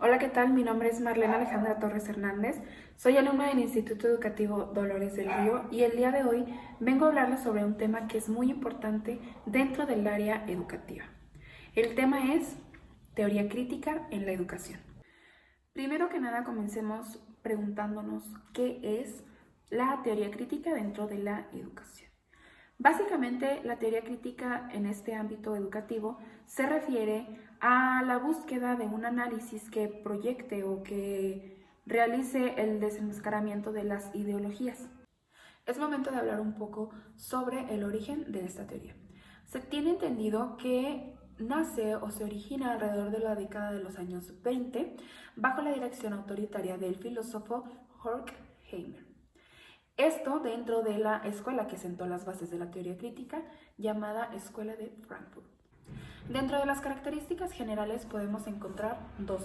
Hola, ¿qué tal? Mi nombre es Marlene Alejandra Torres Hernández. Soy alumna del Instituto Educativo Dolores del Río y el día de hoy vengo a hablarles sobre un tema que es muy importante dentro del área educativa. El tema es teoría crítica en la educación. Primero que nada, comencemos preguntándonos qué es la teoría crítica dentro de la educación. Básicamente, la teoría crítica en este ámbito educativo se refiere a la búsqueda de un análisis que proyecte o que realice el desenmascaramiento de las ideologías. Es momento de hablar un poco sobre el origen de esta teoría. Se tiene entendido que nace o se origina alrededor de la década de los años 20 bajo la dirección autoritaria del filósofo Horkheimer. Esto dentro de la escuela que sentó las bases de la teoría crítica, llamada Escuela de Frankfurt. Dentro de las características generales podemos encontrar dos,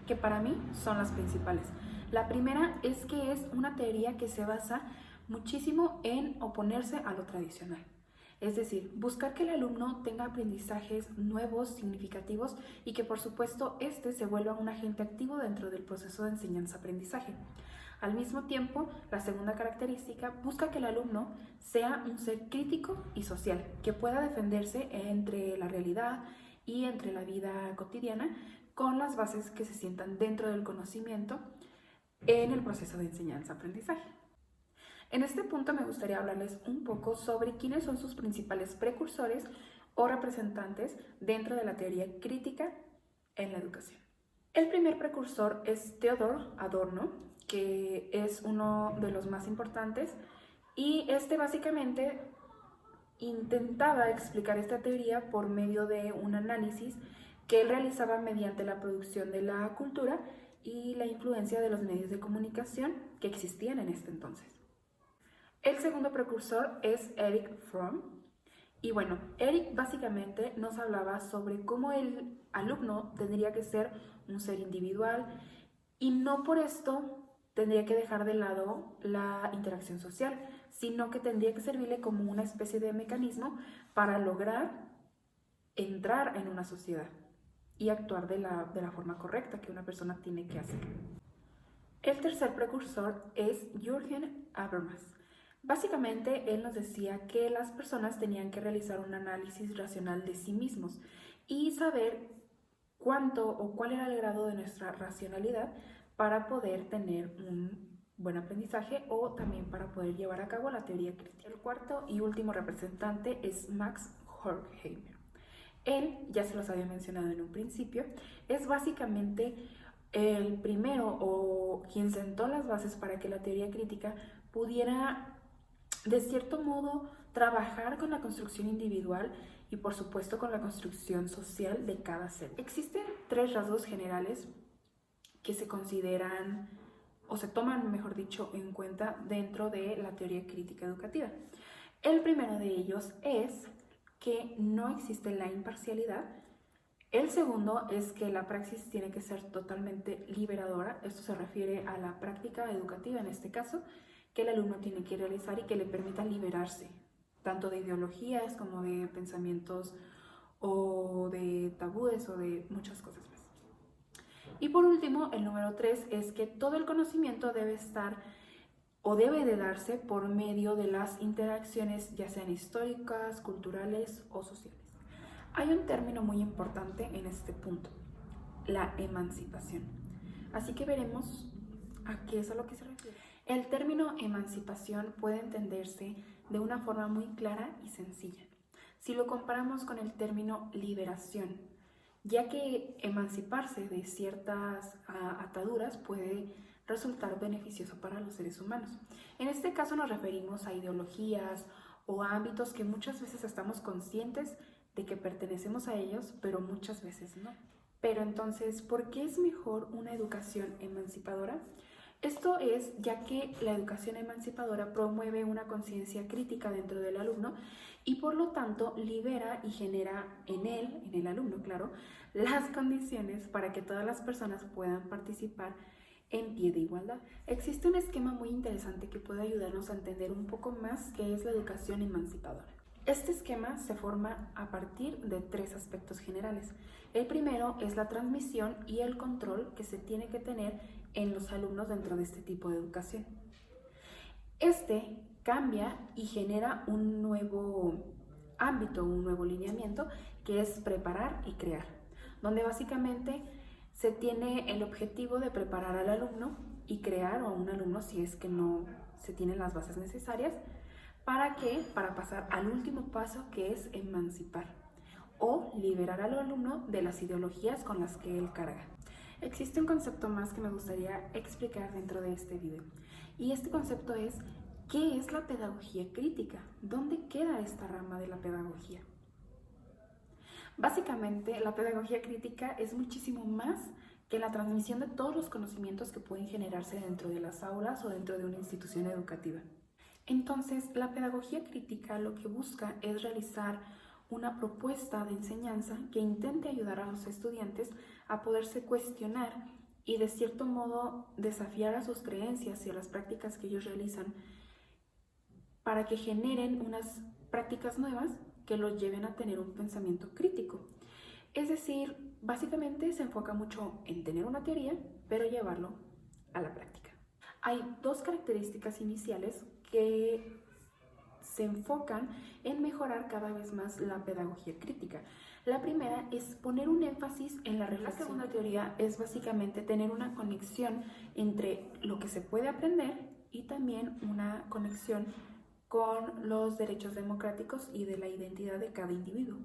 que para mí son las principales. La primera es que es una teoría que se basa muchísimo en oponerse a lo tradicional. Es decir, buscar que el alumno tenga aprendizajes nuevos, significativos y que por supuesto este se vuelva un agente activo dentro del proceso de enseñanza-aprendizaje. Al mismo tiempo, la segunda característica busca que el alumno sea un ser crítico y social, que pueda defenderse entre la realidad y entre la vida cotidiana con las bases que se sientan dentro del conocimiento en el proceso de enseñanza-aprendizaje. En este punto me gustaría hablarles un poco sobre quiénes son sus principales precursores o representantes dentro de la teoría crítica en la educación. El primer precursor es Theodor Adorno, que es uno de los más importantes, y este básicamente intentaba explicar esta teoría por medio de un análisis que él realizaba mediante la producción de la cultura y la influencia de los medios de comunicación que existían en este entonces. El segundo precursor es Erich Fromm. Y bueno, Eric básicamente nos hablaba sobre cómo el alumno tendría que ser un ser individual y no por esto tendría que dejar de lado la interacción social, sino que tendría que servirle como una especie de mecanismo para lograr entrar en una sociedad y actuar de la forma correcta que una persona tiene que hacer. El tercer precursor es Jürgen Habermas. Básicamente, él nos decía que las personas tenían que realizar un análisis racional de sí mismos y saber cuánto o cuál era el grado de nuestra racionalidad para poder tener un buen aprendizaje o también para poder llevar a cabo la teoría crítica. El cuarto y último representante es Max Horkheimer. Él, ya se los había mencionado en un principio, es básicamente el primero o quien sentó las bases para que la teoría crítica pudiera de cierto modo trabajar con la construcción individual y por supuesto con la construcción social de cada ser. Existen tres rasgos generales que se consideran o se toman, mejor dicho, en cuenta dentro de la teoría crítica educativa. El primero de ellos es que no existe la imparcialidad. El segundo es que la praxis tiene que ser totalmente liberadora. Esto se refiere a la práctica educativa en este caso, que el alumno tiene que realizar y que le permita liberarse, tanto de ideologías como de pensamientos o de tabúes o de muchas cosas más. Y por último, el número 3 es que todo el conocimiento debe estar o debe de darse por medio de las interacciones, ya sean históricas, culturales o sociales. Hay un término muy importante en este punto, la emancipación. Así que veremos a qué es a lo que se refiere. El término emancipación puede entenderse de una forma muy clara y sencilla. Si lo comparamos con el término liberación, ya que emanciparse de ciertas ataduras puede resultar beneficioso para los seres humanos. En este caso nos referimos a ideologías o a ámbitos que muchas veces estamos conscientes de que pertenecemos a ellos, pero muchas veces no. Pero entonces, ¿por qué es mejor una educación emancipadora? Esto es ya que la educación emancipadora promueve una conciencia crítica dentro del alumno y por lo tanto libera y genera en él, en el alumno, claro, las condiciones para que todas las personas puedan participar en pie de igualdad. Existe un esquema muy interesante que puede ayudarnos a entender un poco más qué es la educación emancipadora. Este esquema se forma a partir de tres aspectos generales. El primero es la transmisión y el control que se tiene que tener en los alumnos dentro de este tipo de educación. Este cambia y genera un nuevo ámbito, un nuevo lineamiento, que es preparar y crear, donde básicamente se tiene el objetivo de preparar al alumno y crear a un alumno si es que no se tienen las bases necesarias. ¿Para qué? Para pasar al último paso, que es emancipar o liberar al alumno de las ideologías con las que él carga. Existe un concepto más que me gustaría explicar dentro de este video, y este concepto es: ¿qué es la pedagogía crítica? ¿Dónde queda esta rama de la pedagogía? Básicamente, la pedagogía crítica es muchísimo más que la transmisión de todos los conocimientos que pueden generarse dentro de las aulas o dentro de una institución educativa. Entonces, la pedagogía crítica lo que busca es realizar una propuesta de enseñanza que intente ayudar a los estudiantes a poderse cuestionar y de cierto modo desafiar a sus creencias y a las prácticas que ellos realizan, para que generen unas prácticas nuevas que los lleven a tener un pensamiento crítico. Es decir, básicamente se enfoca mucho en tener una teoría, pero llevarlo a la práctica. Hay dos características iniciales que se enfocan en mejorar cada vez más la pedagogía crítica. La primera es poner un énfasis en la reflexión. La segunda teoría es básicamente tener una conexión entre lo que se puede aprender y también una conexión con los derechos democráticos y de la identidad de cada individuo.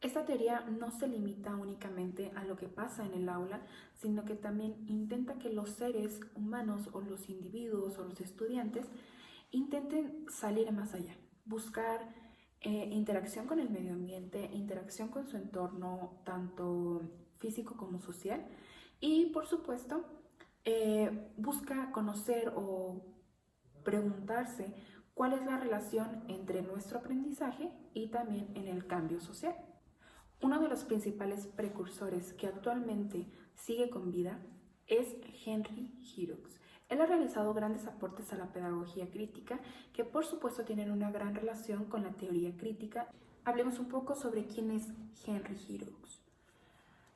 Esta teoría no se limita únicamente a lo que pasa en el aula, sino que también intenta que los seres humanos o los individuos o los estudiantes intenten salir más allá, buscar interacción con el medio ambiente, interacción con su entorno, tanto físico como social, y por supuesto busca conocer o preguntarse cuál es la relación entre nuestro aprendizaje y también en el cambio social. Uno de los principales precursores que actualmente sigue con vida es Henry Giroux. Él ha realizado grandes aportes a la pedagogía crítica, que por supuesto tienen una gran relación con la teoría crítica. Hablemos un poco sobre quién es Henry Giroux.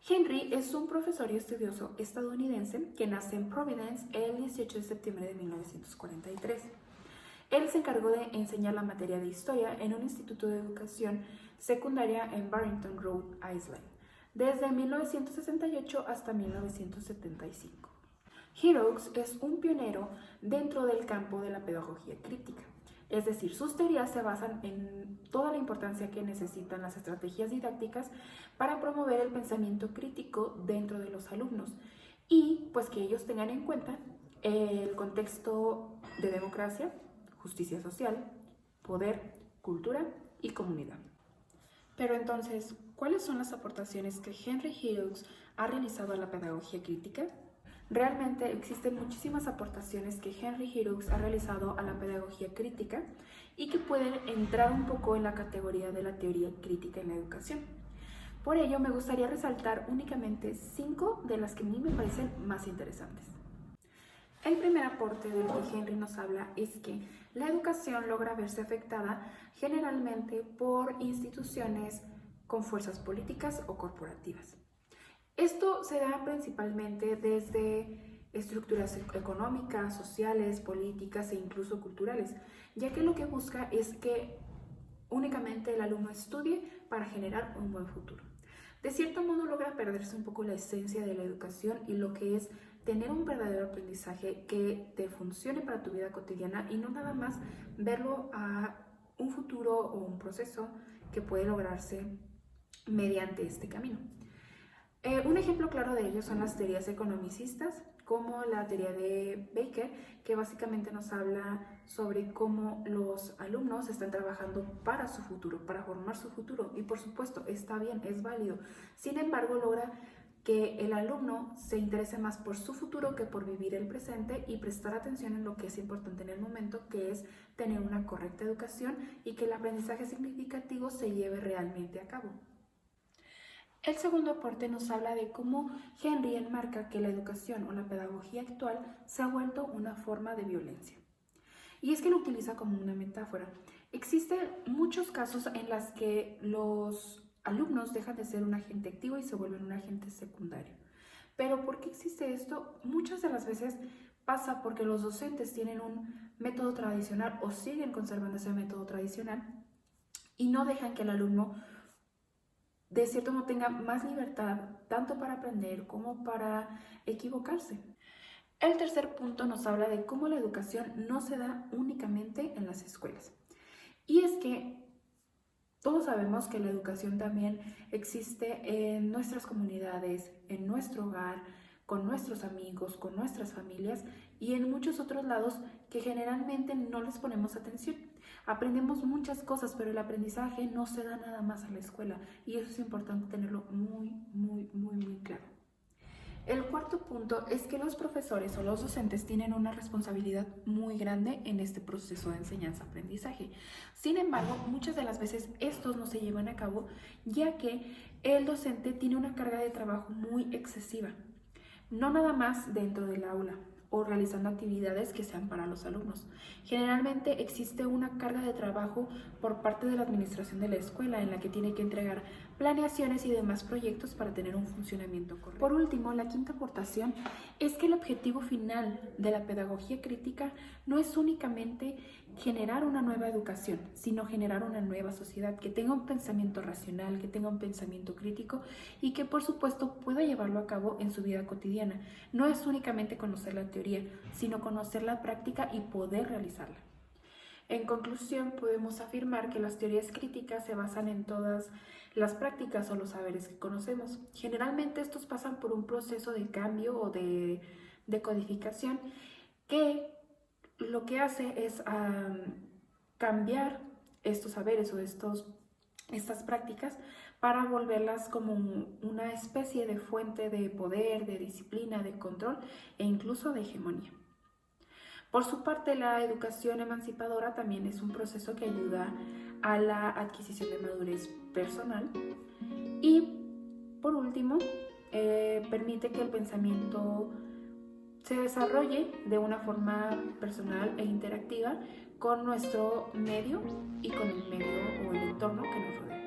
Henry es un profesor y estudioso estadounidense que nace en Providence el 18 de septiembre de 1943. Él se encargó de enseñar la materia de historia en un instituto de educación secundaria en Barrington, Rhode Island, desde 1968 hasta 1975. Giroux es un pionero dentro del campo de la pedagogía crítica, es decir, sus teorías se basan en toda la importancia que necesitan las estrategias didácticas para promover el pensamiento crítico dentro de los alumnos y pues que ellos tengan en cuenta el contexto de democracia, justicia social, poder, cultura y comunidad. Pero entonces, ¿cuáles son las aportaciones que Henry Giroux ha realizado a la pedagogía crítica? Realmente existen muchísimas aportaciones que Henry Giroux ha realizado a la pedagogía crítica y que pueden entrar un poco en la categoría de la teoría crítica en la educación. Por ello, me gustaría resaltar únicamente 5 de las que a mí me parecen más interesantes. El primer aporte del que Henry nos habla es que la educación logra verse afectada generalmente por instituciones con fuerzas políticas o corporativas. Esto se da principalmente desde estructuras económicas, sociales, políticas e incluso culturales, ya que lo que busca es que únicamente el alumno estudie para generar un buen futuro. De cierto modo logra perderse un poco la esencia de la educación y lo que es tener un verdadero aprendizaje que te funcione para tu vida cotidiana y no nada más verlo a un futuro o un proceso que puede lograrse mediante este camino. Un ejemplo claro de ello son las teorías economicistas, como la teoría de Baker, que básicamente nos habla sobre cómo los alumnos están trabajando para su futuro, para formar su futuro. Y por supuesto, está bien, es válido. Sin embargo, logra que el alumno se interese más por su futuro que por vivir el presente y prestar atención en lo que es importante en el momento, que es tener una correcta educación y que el aprendizaje significativo se lleve realmente a cabo. El segundo aporte nos habla de cómo Henry enmarca que la educación o la pedagogía actual se ha vuelto una forma de violencia. Y es que lo utiliza como una metáfora. Existen muchos casos en los que los alumnos dejan de ser un agente activo y se vuelven un agente secundario. Pero ¿por qué existe esto? Muchas de las veces pasa porque los docentes tienen un método tradicional o siguen conservando ese método tradicional y no dejan que el alumno de cierto modo tenga más libertad tanto para aprender como para equivocarse. El tercer punto nos habla de cómo la educación no se da únicamente en las escuelas. Y es que todos sabemos que la educación también existe en nuestras comunidades, en nuestro hogar, con nuestros amigos, con nuestras familias y en muchos otros lados que generalmente no les ponemos atención. Aprendemos muchas cosas, pero el aprendizaje no se da nada más a la escuela y eso es importante tenerlo muy claro. El cuarto punto es que los profesores o los docentes tienen una responsabilidad muy grande en este proceso de enseñanza-aprendizaje. Sin embargo, muchas de las veces estos no se llevan a cabo ya que el docente tiene una carga de trabajo muy excesiva, no nada más dentro del aula o realizando actividades que sean para los alumnos. Generalmente existe una carga de trabajo por parte de la administración de la escuela en la que tiene que entregar planeaciones y demás proyectos para tener un funcionamiento correcto. Por último, la quinta aportación es que el objetivo final de la pedagogía crítica no es únicamente generar una nueva educación, sino generar una nueva sociedad que tenga un pensamiento racional, que tenga un pensamiento crítico y que por supuesto pueda llevarlo a cabo en su vida cotidiana. No es únicamente conocer la teoría, sino conocer la práctica y poder realizarla. En conclusión, podemos afirmar que las teorías críticas se basan en todas las prácticas o los saberes que conocemos. Generalmente estos pasan por un proceso de cambio o de codificación que lo que hace es cambiar estos saberes o estas prácticas para volverlas como una especie de fuente de poder, de disciplina, de control e incluso de hegemonía. Por su parte, la educación emancipadora también es un proceso que ayuda a la adquisición de madurez personal y, por último, permite que el pensamiento se desarrolle de una forma personal e interactiva con nuestro medio y con el medio o el entorno que nos rodea.